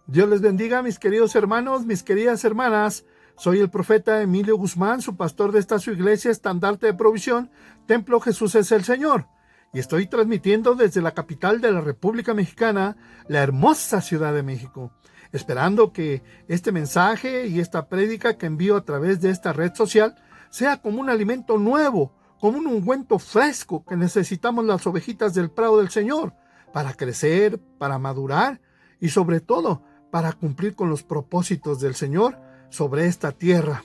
Dios les bendiga, mis queridos hermanos, mis queridas hermanas. Soy el profeta Emilio Guzmán, su pastor de esta su iglesia, Estandarte de Provisión, Templo Jesús es el Señor. Y estoy transmitiendo desde la capital de la República Mexicana, la hermosa Ciudad de México. Esperando que este mensaje y esta prédica que envío a través de esta red social sea como un alimento nuevo, como un ungüento fresco que necesitamos las ovejitas del prado del Señor para crecer, para madurar y sobre todo para cumplir con los propósitos del Señor sobre esta tierra.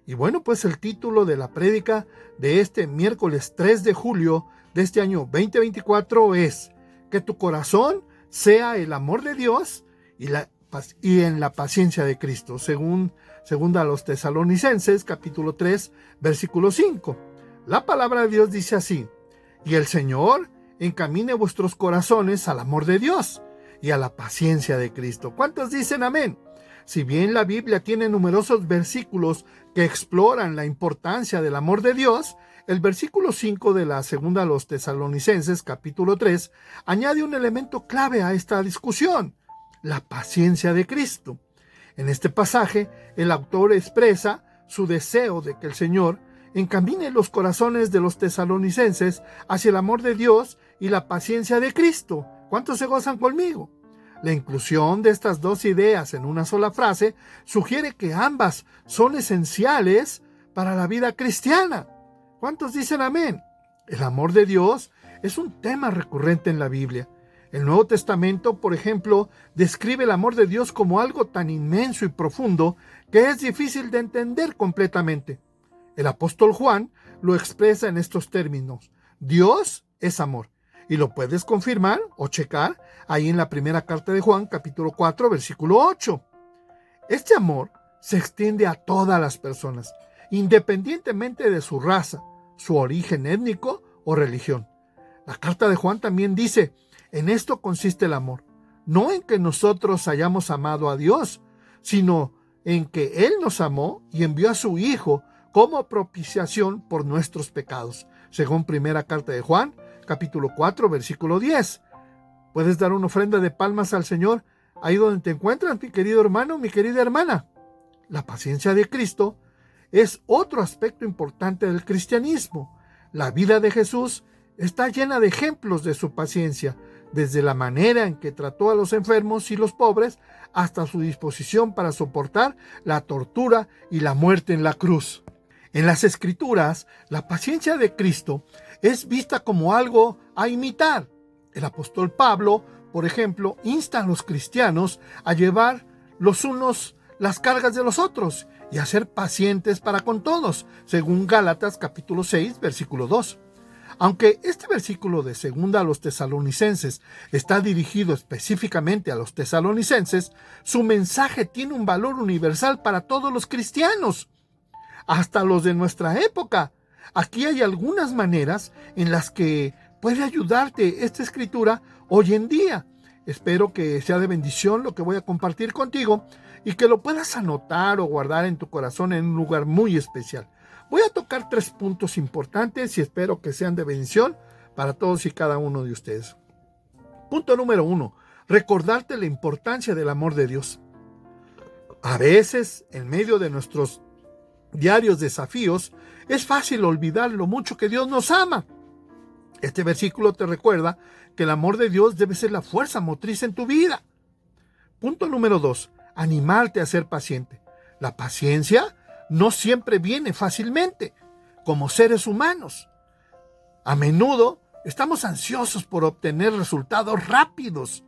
Y bueno, pues el título de la prédica de este miércoles 3 de julio de este año 2024 es: que tu corazón sea el amor de Dios y en la paciencia de Cristo, segunda a los Tesalonicenses, capítulo 3, versículo 5. La palabra de Dios dice así: y el Señor encamine vuestros corazones al amor de Dios y a la paciencia de Cristo. ¿Cuántos dicen amén? Si bien la Biblia tiene numerosos versículos que exploran la importancia del amor de Dios, el versículo 5 de la segunda a los Tesalonicenses, capítulo 3, añade un elemento clave a esta discusión: la paciencia de Cristo. En este pasaje, el autor expresa su deseo de que el Señor encamine los corazones de los tesalonicenses hacia el amor de Dios y la paciencia de Cristo. ¿Cuántos se gozan conmigo? La inclusión de estas dos ideas en una sola frase sugiere que ambas son esenciales para la vida cristiana. ¿Cuántos dicen amén? El amor de Dios es un tema recurrente en la Biblia. El Nuevo Testamento, por ejemplo, describe el amor de Dios como algo tan inmenso y profundo que es difícil de entender completamente. El apóstol Juan lo expresa en estos términos: Dios es amor. Y lo puedes confirmar o checar ahí en la primera carta de Juan, capítulo 4, versículo 8. Este amor se extiende a todas las personas, independientemente de su raza, su origen étnico o religión. La carta de Juan también dice: en esto consiste el amor, no en que nosotros hayamos amado a Dios, sino en que Él nos amó y envió a su Hijo como propiciación por nuestros pecados, según primera carta de Juan, capítulo 4, versículo 10. Puedes dar una ofrenda de palmas al Señor ahí donde te encuentras, mi querido hermano, mi querida hermana. La paciencia de Cristo es otro aspecto importante del cristianismo. La vida de Jesús está llena de ejemplos de su paciencia, desde la manera en que trató a los enfermos y los pobres hasta su disposición para soportar la tortura y la muerte en la cruz. En las Escrituras, la paciencia de Cristo es vista como algo a imitar. El apóstol Pablo, por ejemplo, insta a los cristianos a llevar los unos las cargas de los otros y a ser pacientes para con todos, según Gálatas capítulo 6, versículo 2. Aunque este versículo de segunda a los Tesalonicenses está dirigido específicamente a los tesalonicenses, su mensaje tiene un valor universal para todos los cristianos, hasta los de nuestra época. Aquí hay algunas maneras en las que puede ayudarte esta escritura hoy en día. Espero que sea de bendición lo que voy a compartir contigo y que lo puedas anotar o guardar en tu corazón en un lugar muy especial. Voy a tocar 3 puntos importantes y espero que sean de bendición para todos y cada uno de ustedes. Punto número 1. Recordarte la importancia del amor de Dios. A veces, en medio de nuestros diarios desafíos, es fácil olvidar lo mucho que Dios nos ama. Este versículo te recuerda que el amor de Dios debe ser la fuerza motriz en tu vida. Punto número 2. Animarte a ser paciente. La paciencia no siempre viene fácilmente. Como seres humanos, a menudo estamos ansiosos por obtener resultados rápidos.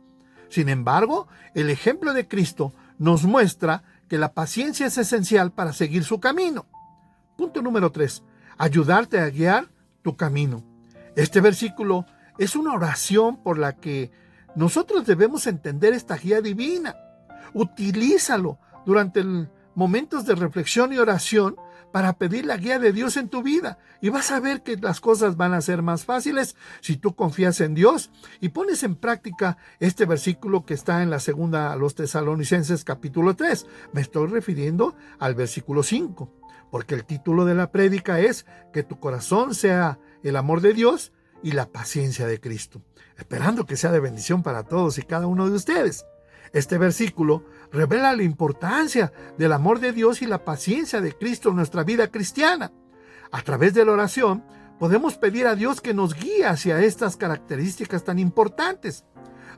Sin embargo, el ejemplo de Cristo nos muestra que la paciencia es esencial para seguir su camino. Punto número 3. Ayudarte a guiar tu camino. Este versículo es una oración por la que nosotros debemos entender esta guía divina. Utilízalo durante momentos de reflexión y oración para pedir la guía de Dios en tu vida, y vas a ver que las cosas van a ser más fáciles si tú confías en Dios y pones en práctica este versículo que está en la segunda a los Tesalonicenses capítulo 3. Me estoy refiriendo al versículo 5, porque el título de la prédica es: que tu corazón sea el amor de Dios y la paciencia de Cristo. Esperando que sea de bendición para todos y cada uno de ustedes. Este versículo revela la importancia del amor de Dios y la paciencia de Cristo en nuestra vida cristiana. A través de la oración, podemos pedir a Dios que nos guíe hacia estas características tan importantes.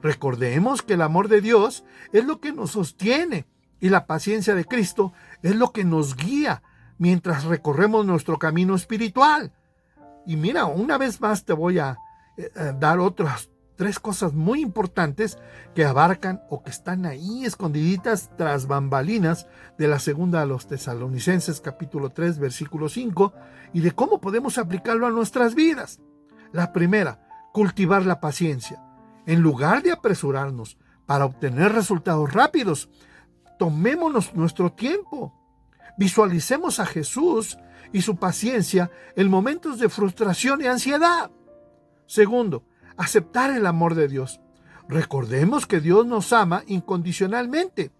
Recordemos que el amor de Dios es lo que nos sostiene y la paciencia de Cristo es lo que nos guía mientras recorremos nuestro camino espiritual. Y mira, una vez más te voy a dar otras 3 cosas muy importantes que abarcan o que están ahí escondiditas tras bambalinas de la segunda a los Tesalonicenses capítulo 3 versículo 5 y de cómo podemos aplicarlo a nuestras vidas. La primera, cultivar la paciencia. En lugar de apresurarnos para obtener resultados rápidos, tomémonos nuestro tiempo. Visualicemos a Jesús y su paciencia en momentos de frustración y ansiedad. Segundo, aceptar el amor de Dios. Recordemos que Dios nos ama incondicionalmente.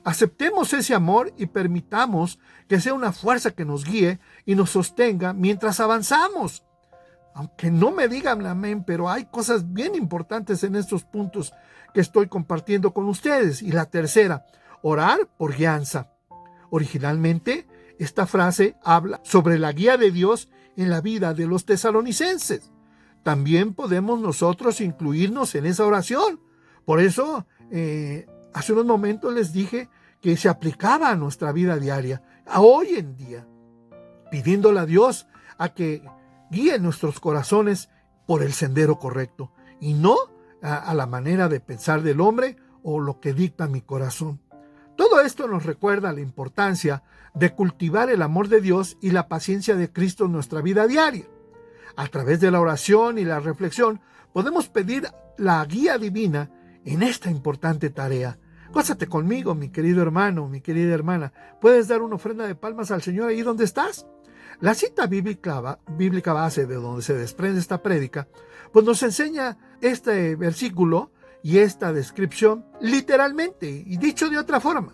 Aceptemos ese amor y permitamos que sea una fuerza que nos guíe y nos sostenga mientras avanzamos. Aunque no me digan amén, pero hay cosas bien importantes en estos puntos que estoy compartiendo con ustedes. Y la tercera, orar por guianza. Originalmente, esta frase habla sobre la guía de Dios en la vida de los tesalonicenses. También podemos nosotros incluirnos en esa oración. Por eso, hace unos momentos les dije que se aplicaba a nuestra vida diaria, a hoy en día, pidiéndole a Dios a que guíe nuestros corazones por el sendero correcto y no a la manera de pensar del hombre o lo que dicta mi corazón. Todo esto nos recuerda la importancia de cultivar el amor de Dios y la paciencia de Cristo en nuestra vida diaria. A través de la oración y la reflexión podemos pedir la guía divina en esta importante tarea. Gózate conmigo, mi querido hermano, mi querida hermana. ¿Puedes dar una ofrenda de palmas al Señor ahí donde estás? La cita bíblica base de donde se desprende esta prédica, pues nos enseña este versículo y esta descripción literalmente, y dicho de otra forma,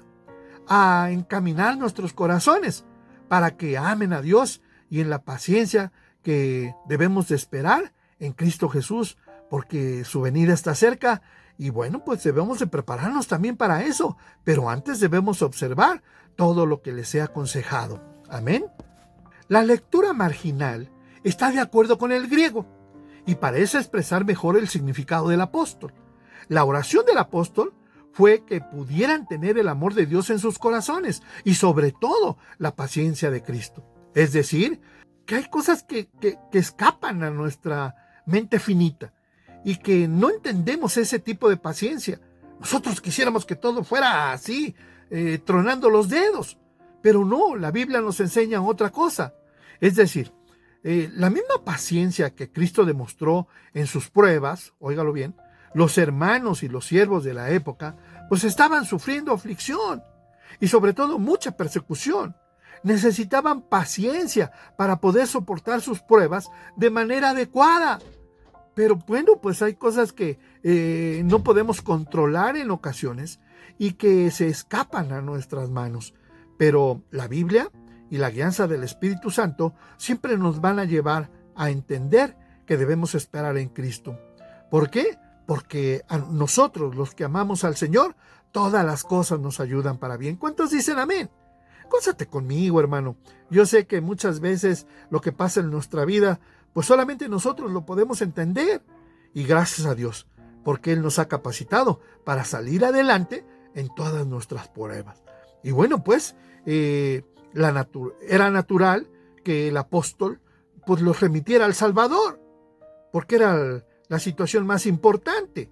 a encaminar nuestros corazones para que amen a Dios y en la paciencia que debemos de esperar en Cristo Jesús, porque su venida está cerca y bueno, pues debemos de prepararnos también para eso, pero antes debemos observar todo lo que les he aconsejado. Amén. La lectura marginal está de acuerdo con el griego y parece expresar mejor el significado del apóstol. La oración del apóstol fue que pudieran tener el amor de Dios en sus corazones y sobre todo la paciencia de Cristo. Es decir, que hay cosas que escapan a nuestra mente finita y que no entendemos ese tipo de paciencia. Nosotros quisiéramos que todo fuera así, tronando los dedos, pero no, la Biblia nos enseña otra cosa. Es decir, la misma paciencia que Cristo demostró en sus pruebas, óigalo bien, los hermanos y los siervos de la época, pues estaban sufriendo aflicción y sobre todo mucha persecución. Necesitaban paciencia para poder soportar sus pruebas de manera adecuada. Pero bueno, pues hay cosas que no podemos controlar en ocasiones y que se escapan a nuestras manos. Pero la Biblia y la guianza del Espíritu Santo siempre nos van a llevar a entender que debemos esperar en Cristo. ¿Por qué? Porque a nosotros, los que amamos al Señor, todas las cosas nos ayudan para bien. ¿Cuántos dicen amén? Gózate conmigo, hermano. Yo sé que muchas veces lo que pasa en nuestra vida, pues solamente nosotros lo podemos entender. Y gracias a Dios, porque Él nos ha capacitado para salir adelante en todas nuestras pruebas. Y bueno, pues era natural que el apóstol pues los remitiera al Salvador, porque era la situación más importante,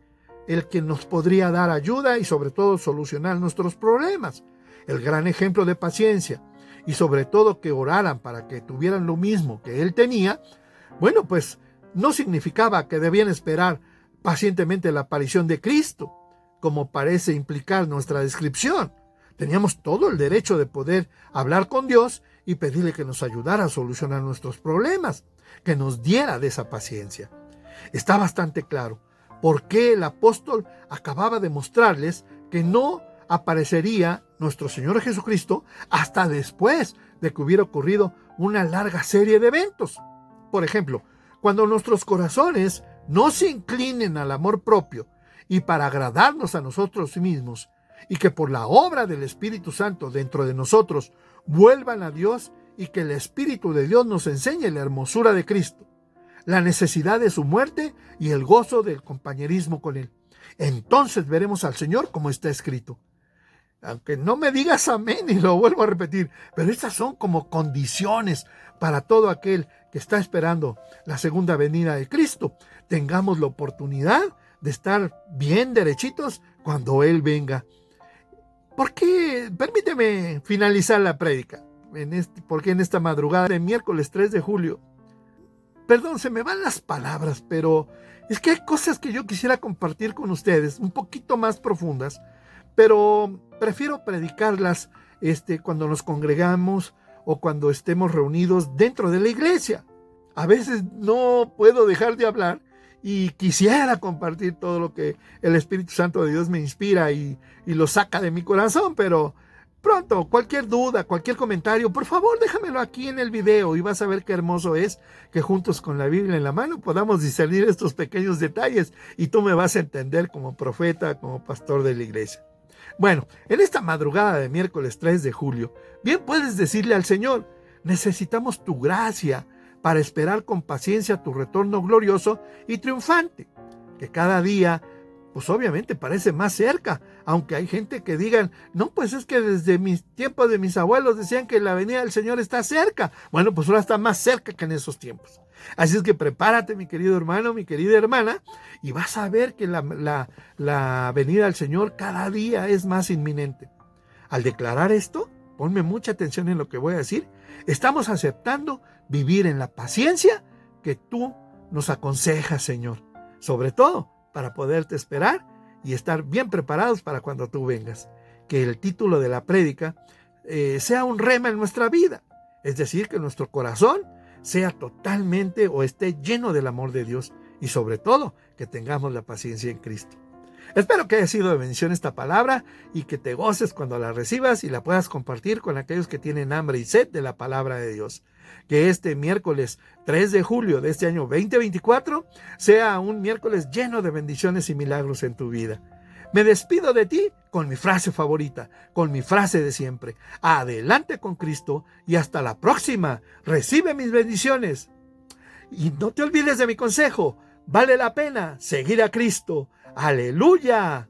el que nos podría dar ayuda y sobre todo solucionar nuestros problemas. El gran ejemplo de paciencia y sobre todo que oraran para que tuvieran lo mismo que él tenía, bueno, pues no significaba que debían esperar pacientemente la aparición de Cristo, como parece implicar nuestra descripción. Teníamos todo el derecho de poder hablar con Dios y pedirle que nos ayudara a solucionar nuestros problemas, que nos diera de esa paciencia. Está bastante claro por qué el apóstol acababa de mostrarles que no aparecería nuestro Señor Jesucristo hasta después de que hubiera ocurrido una larga serie de eventos. Por ejemplo, cuando nuestros corazones no se inclinen al amor propio y para agradarnos a nosotros mismos, y que por la obra del Espíritu Santo dentro de nosotros vuelvan a Dios y que el Espíritu de Dios nos enseñe la hermosura de Cristo, la necesidad de su muerte y el gozo del compañerismo con Él. Entonces veremos al Señor como está escrito. Aunque no me digas amén, y lo vuelvo a repetir, pero estas son como condiciones para todo aquel que está esperando la segunda venida de Cristo. Tengamos la oportunidad de estar bien derechitos cuando Él venga. ¿Por qué? Permíteme finalizar la prédica, porque en esta madrugada de miércoles 3 de julio, perdón, se me van las palabras, pero es que hay cosas que yo quisiera compartir con ustedes, un poquito más profundas, pero prefiero predicarlas cuando nos congregamos o cuando estemos reunidos dentro de la iglesia. A veces no puedo dejar de hablar y quisiera compartir todo lo que el Espíritu Santo de Dios me inspira y lo saca de mi corazón, pero pronto, cualquier duda, cualquier comentario, por favor déjamelo aquí en el video y vas a ver qué hermoso es que juntos con la Biblia en la mano podamos discernir estos pequeños detalles y tú me vas a entender como profeta, como pastor de la iglesia. Bueno, en esta madrugada de miércoles 3 de julio, bien puedes decirle al Señor: necesitamos tu gracia para esperar con paciencia tu retorno glorioso y triunfante, que cada día, pues obviamente parece más cerca, aunque hay gente que digan, no, pues es que desde mis tiempos de mis abuelos decían que la venida del Señor está cerca. Bueno, pues ahora está más cerca que en esos tiempos. Así es que prepárate, mi querido hermano, mi querida hermana, y vas a ver que la venida del Señor cada día es más inminente. Al declarar esto, ponme mucha atención en lo que voy a decir, estamos aceptando vivir en la paciencia que tú nos aconsejas, Señor, sobre todo para poderte esperar y estar bien preparados para cuando tú vengas. Que el título de la prédica sea un rema en nuestra vida, es decir, que nuestro corazón sea totalmente o esté lleno del amor de Dios y sobre todo que tengamos la paciencia en Cristo. Espero que haya sido de bendición esta palabra y que te goces cuando la recibas y la puedas compartir con aquellos que tienen hambre y sed de la palabra de Dios. Que este miércoles 3 de julio de este año 2024 sea un miércoles lleno de bendiciones y milagros en tu vida. Me despido de ti con mi frase favorita, con mi frase de siempre. Adelante con Cristo y hasta la próxima. Recibe mis bendiciones. Y no te olvides de mi consejo. Vale la pena seguir a Cristo. ¡Aleluya!